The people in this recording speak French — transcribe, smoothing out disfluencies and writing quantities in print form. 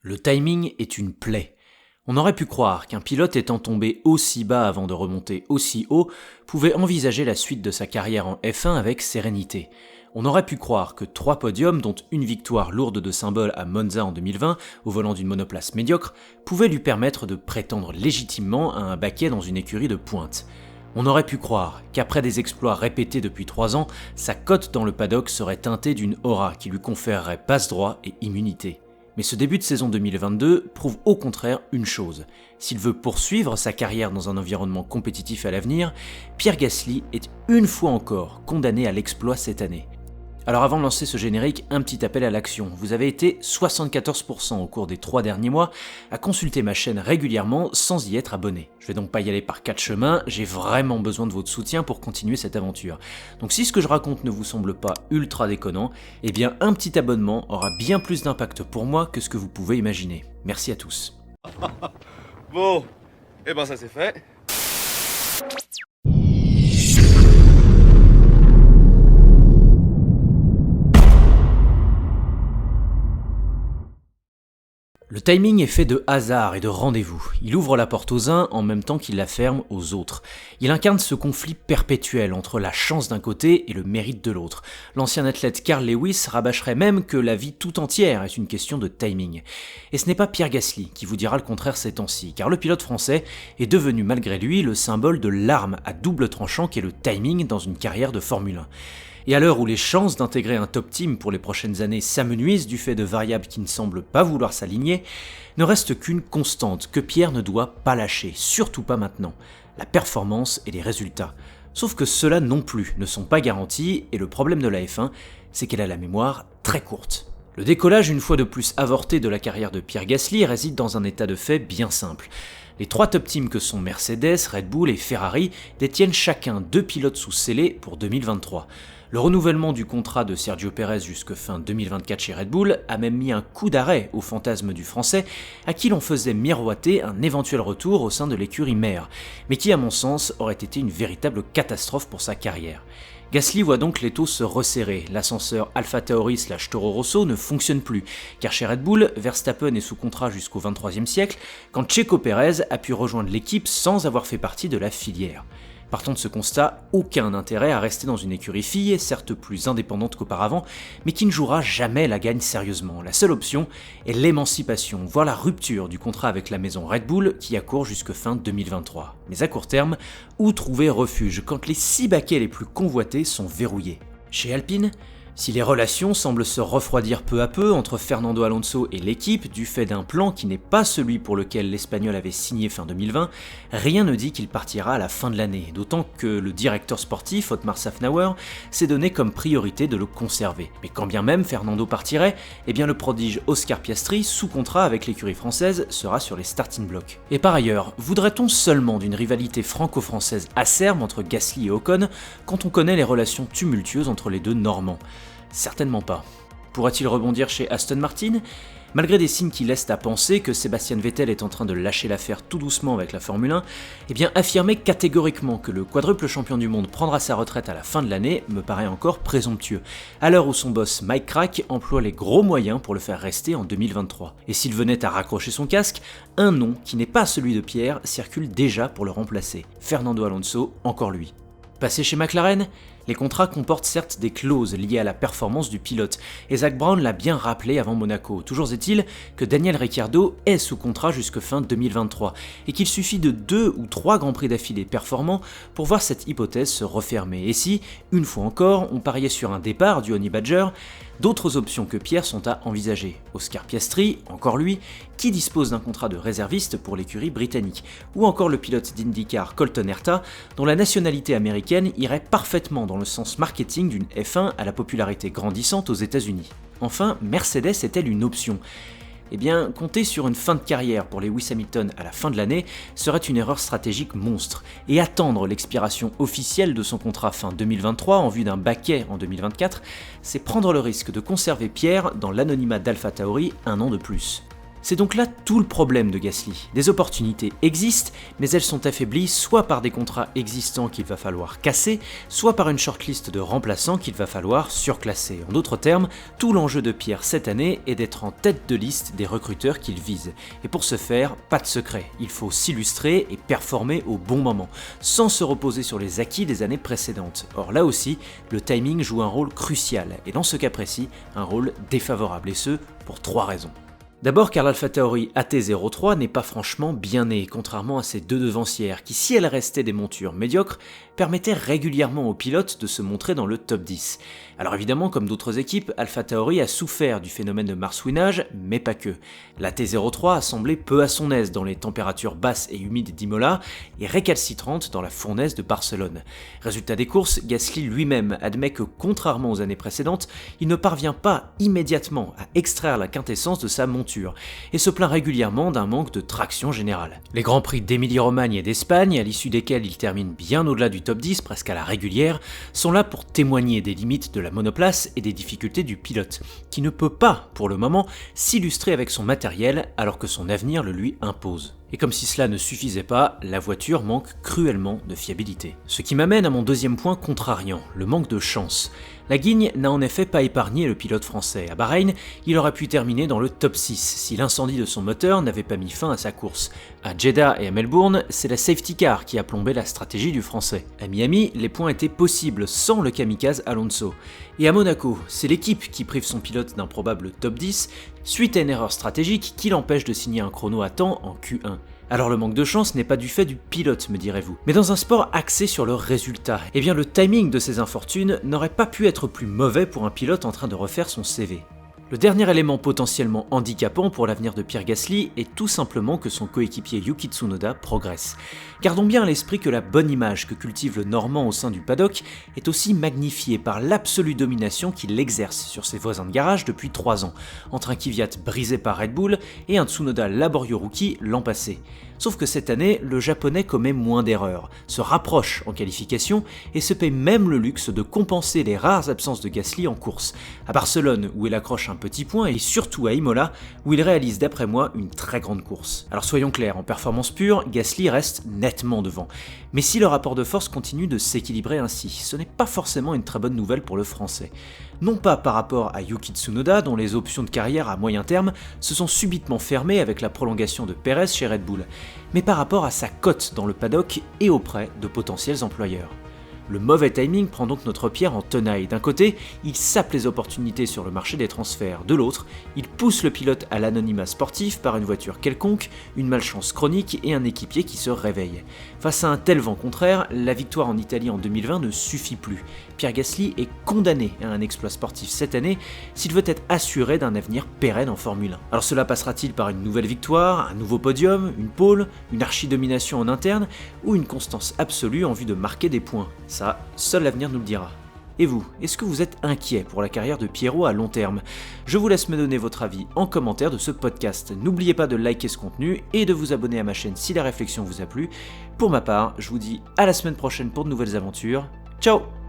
Le timing est une plaie. On aurait pu croire qu'un pilote étant tombé aussi bas avant de remonter aussi haut pouvait envisager la suite de sa carrière en F1 avec sérénité. On aurait pu croire que 3 podiums, dont une victoire lourde de symboles à Monza en 2020, au volant d'une monoplace médiocre, pouvaient lui permettre de prétendre légitimement à un baquet dans une écurie de pointe. On aurait pu croire qu'après des exploits répétés depuis 3 ans, sa cote dans le paddock serait teintée d'une aura qui lui conférerait passe-droit et immunité. Mais ce début de saison 2022 prouve au contraire une chose. S'il veut poursuivre sa carrière dans un environnement compétitif à l'avenir, Pierre Gasly est une fois encore condamné à l'exploit cette année. Alors avant de lancer ce générique, un petit appel à l'action. Vous avez été 74% au cours des 3 derniers mois à consulter ma chaîne régulièrement sans y être abonné. Je vais donc pas y aller par 4 chemins, j'ai vraiment besoin de votre soutien pour continuer cette aventure. Donc si ce que je raconte ne vous semble pas ultra déconnant, eh bien un petit abonnement aura bien plus d'impact pour moi que ce que vous pouvez imaginer. Merci à tous. Bon, et ben ça c'est fait. Le timing est fait de hasard et de rendez-vous. Il ouvre la porte aux uns en même temps qu'il la ferme aux autres. Il incarne ce conflit perpétuel entre la chance d'un côté et le mérite de l'autre. L'ancien athlète Carl Lewis rabâcherait même que la vie tout entière est une question de timing. Et ce n'est pas Pierre Gasly qui vous dira le contraire ces temps-ci, car le pilote français est devenu malgré lui le symbole de l'arme à double tranchant qu'est le timing dans une carrière de Formule 1. Et à l'heure où les chances d'intégrer un top team pour les prochaines années s'amenuisent du fait de variables qui ne semblent pas vouloir s'aligner, ne reste qu'une constante que Pierre ne doit pas lâcher, surtout pas maintenant, la performance et les résultats. Sauf que ceux-là non plus ne sont pas garantis et le problème de la F1, c'est qu'elle a la mémoire très courte. Le décollage une fois de plus avorté de la carrière de Pierre Gasly réside dans un état de fait bien simple. Les 3 top teams que sont Mercedes, Red Bull et Ferrari détiennent chacun 2 pilotes sous scellé pour 2023. Le renouvellement du contrat de Sergio Pérez jusque fin 2024 chez Red Bull a même mis un coup d'arrêt au fantasme du français à qui l'on faisait miroiter un éventuel retour au sein de l'écurie mère, mais qui à mon sens aurait été une véritable catastrophe pour sa carrière. Gasly voit donc l'étau se resserrer, l'ascenseur Alpha Tauri / Toro Rosso ne fonctionne plus, car chez Red Bull, Verstappen est sous contrat jusqu'au 23e siècle, quand Checo Pérez a pu rejoindre l'équipe sans avoir fait partie de la filière. Partant de ce constat, aucun intérêt à rester dans une écurie fille, certes plus indépendante qu'auparavant, mais qui ne jouera jamais la gagne sérieusement. La seule option est l'émancipation, voire la rupture du contrat avec la maison Red Bull qui accourt jusque fin 2023. Mais à court terme, où trouver refuge quand les 6 baquets les plus convoités sont verrouillés ? Chez Alpine ? Si les relations semblent se refroidir peu à peu entre Fernando Alonso et l'équipe du fait d'un plan qui n'est pas celui pour lequel l'Espagnol avait signé fin 2020, rien ne dit qu'il partira à la fin de l'année, d'autant que le directeur sportif, Otmar Szafnauer, s'est donné comme priorité de le conserver. Mais quand bien même Fernando partirait, eh bien le prodige Oscar Piastri, sous contrat avec l'écurie française, sera sur les starting blocks. Et par ailleurs, voudrait-on seulement d'une rivalité franco-française acerbe entre Gasly et Ocon quand on connaît les relations tumultueuses entre les deux Normands ? Certainement pas. Pourrait-il rebondir chez Aston Martin ? Malgré des signes qui laissent à penser que Sebastian Vettel est en train de lâcher l'affaire tout doucement avec la Formule 1, eh bien affirmer catégoriquement que le quadruple champion du monde prendra sa retraite à la fin de l'année me paraît encore présomptueux, à l'heure où son boss Mike Krack emploie les gros moyens pour le faire rester en 2023. Et s'il venait à raccrocher son casque, un nom qui n'est pas celui de Pierre circule déjà pour le remplacer. Fernando Alonso, encore lui. Passé chez McLaren, les contrats comportent certes des clauses liées à la performance du pilote, et Zak Brown l'a bien rappelé avant Monaco. Toujours est-il que Daniel Ricciardo est sous contrat jusque fin 2023, et qu'il suffit de 2 ou 3 grands prix d'affilée performants pour voir cette hypothèse se refermer. Et si, une fois encore, on pariait sur un départ du Honey Badger, d'autres options que Pierre sont à envisager. Oscar Piastri, encore lui, qui dispose d'un contrat de réserviste pour l'écurie britannique, ou encore le pilote d'IndyCar Colton Herta, dont la nationalité américaine irait parfaitement dans le sens marketing d'une F1 à la popularité grandissante aux États-Unis. Enfin, Mercedes est-elle une option ? Eh bien, compter sur une fin de carrière pour Lewis Hamilton à la fin de l'année serait une erreur stratégique monstre, et attendre l'expiration officielle de son contrat fin 2023 en vue d'un baquet en 2024, c'est prendre le risque de conserver Pierre dans l'anonymat d'Alpha Tauri un an de plus. C'est donc là tout le problème de Gasly. Des opportunités existent, mais elles sont affaiblies soit par des contrats existants qu'il va falloir casser, soit par une shortlist de remplaçants qu'il va falloir surclasser. En d'autres termes, tout l'enjeu de Pierre cette année est d'être en tête de liste des recruteurs qu'il vise. Et pour ce faire, pas de secret, il faut s'illustrer et performer au bon moment, sans se reposer sur les acquis des années précédentes. Or là aussi, le timing joue un rôle crucial, et dans ce cas précis, un rôle défavorable, et ce, pour 3 raisons. D'abord car l'AlphaTauri AT03 n'est pas franchement bien née, contrairement à ses 2 devancières, qui si elles restaient des montures médiocres, permettaient régulièrement aux pilotes de se montrer dans le top 10. Alors évidemment, comme d'autres équipes, AlphaTauri a souffert du phénomène de marsouinage, mais pas que. La T03 a semblé peu à son aise dans les températures basses et humides d'Imola, et récalcitrante dans la fournaise de Barcelone. Résultat des courses, Gasly lui-même admet que contrairement aux années précédentes, il ne parvient pas immédiatement à extraire la quintessence de sa monture, et se plaint régulièrement d'un manque de traction générale. Les Grands Prix d'Émilie-Romagne et d'Espagne, à l'issue desquels il termine bien au-delà du top 10, presque à la régulière, sont là pour témoigner des limites de la monoplace et des difficultés du pilote, qui ne peut pas, pour le moment, s'illustrer avec son matériel alors que son avenir le lui impose. Et comme si cela ne suffisait pas, la voiture manque cruellement de fiabilité. Ce qui m'amène à mon deuxième point contrariant, le manque de chance. La guigne n'a en effet pas épargné le pilote français. À Bahreïn, il aurait pu terminer dans le top 6 si l'incendie de son moteur n'avait pas mis fin à sa course. À Jeddah et à Melbourne, c'est la safety car qui a plombé la stratégie du français. À Miami, les points étaient possibles sans le kamikaze Alonso. Et à Monaco, c'est l'équipe qui prive son pilote d'un probable top 10 suite à une erreur stratégique qui l'empêche de signer un chrono à temps en Q1. Alors le manque de chance n'est pas du fait du pilote, me direz-vous. Mais dans un sport axé sur le résultat, eh bien le timing de ces infortunes n'aurait pas pu être plus mauvais pour un pilote en train de refaire son CV. Le dernier élément potentiellement handicapant pour l'avenir de Pierre Gasly est tout simplement que son coéquipier Yuki Tsunoda progresse. Gardons bien à l'esprit que la bonne image que cultive le Normand au sein du paddock est aussi magnifiée par l'absolue domination qu'il exerce sur ses voisins de garage depuis 3 ans, entre un Kvyat brisé par Red Bull et un Tsunoda laborieux rookie l'an passé. Sauf que cette année, le japonais commet moins d'erreurs, se rapproche en qualification et se paie même le luxe de compenser les rares absences de Gasly en course. À Barcelone, où il accroche un petit point, et surtout à Imola, où il réalise d'après moi une très grande course. Alors soyons clairs, en performance pure, Gasly reste nettement devant. Mais si le rapport de force continue de s'équilibrer ainsi, ce n'est pas forcément une très bonne nouvelle pour le français. Non pas par rapport à Yuki Tsunoda, dont les options de carrière à moyen terme se sont subitement fermées avec la prolongation de Pérez chez Red Bull, mais par rapport à sa cote dans le paddock et auprès de potentiels employeurs. Le mauvais timing prend donc notre Pierre en tenaille. D'un côté, il sape les opportunités sur le marché des transferts. De l'autre, il pousse le pilote à l'anonymat sportif par une voiture quelconque, une malchance chronique et un équipier qui se réveille. Face à un tel vent contraire, la victoire en Italie en 2020 ne suffit plus. Pierre Gasly est condamné à un exploit sportif cette année s'il veut être assuré d'un avenir pérenne en Formule 1. Alors cela passera-t-il par une nouvelle victoire, un nouveau podium, une pole, une archi-domination en interne ou une constance absolue en vue de marquer des points ? Ça, seul l'avenir nous le dira. Et vous, est-ce que vous êtes inquiet pour la carrière de Pierrot à long terme ? Je vous laisse me donner votre avis en commentaire de ce podcast. N'oubliez pas de liker ce contenu et de vous abonner à ma chaîne si la réflexion vous a plu. Pour ma part, je vous dis à la semaine prochaine pour de nouvelles aventures. Ciao !